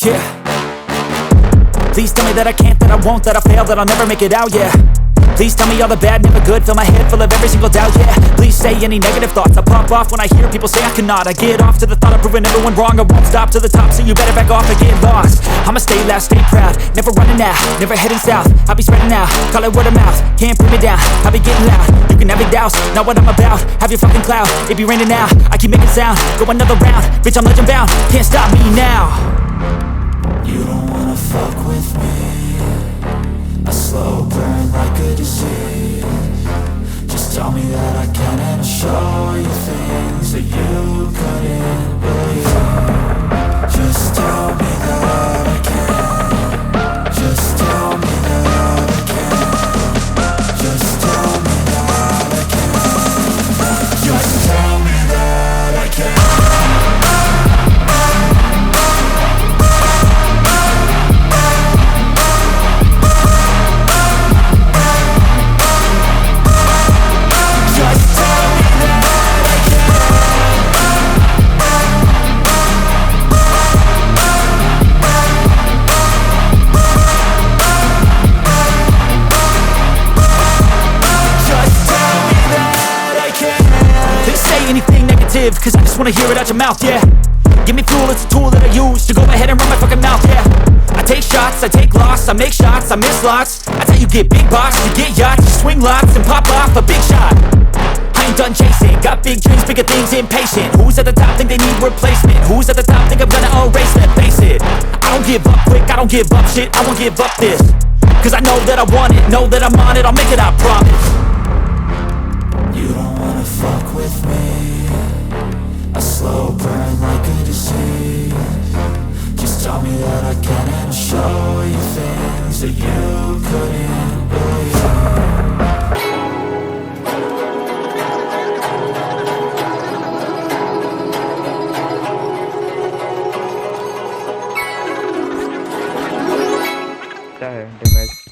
yeah. Please tell me that I can't, that I won't, that I fail, that I'll never make it out, yeah. Please tell me all the bad, never good, fill my head full of every single doubt, yeah. Please say any negative thoughts, I pop off when I hear people say I cannot. I get off to the thought of proving everyone wrong, I won't stop to the top, so you better back off and get lost. I'ma stay loud, stay proud, never running out, never heading south. I'll be spreading out, call it word of mouth, can't put me down, I'll be getting loud. You can have your doubts, not what I'm about, have your fucking clout, it be raining now, I keep making sound, go another round, bitch I'm legend bound, can't stop me now. You don't wanna fuck with me, a slow burn like a disease. Just tell me that I can and I'll show you things that you couldn't believe. Just tell me that I can. Just tell me that I can. Just tell me that I can. Just tell me that I can. Cause I just wanna hear it out your mouth, yeah. Give me fuel, it's a tool that I use to go ahead and run my fucking mouth, yeah. I take shots, I take loss, I make shots, I miss lots. That's how you get big box, you get yachts, you swing lots and pop off a big shot. I ain't done chasing, got big dreams, bigger things, impatient. Who's at the top think they need replacement? Who's at the top think I'm gonna erase them? Face it, I don't give up quick, I don't give up shit, I won't give up this. Cause I know that I want it, know that I'm on it, I'll make it, I promise. You don't wanna fuck with me, a slow burn like a disease. Just tell me that I can and I'll show you things that you couldn't believe.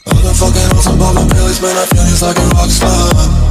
I've been fucking on some poppin' pills, man, I feel just like a rock star.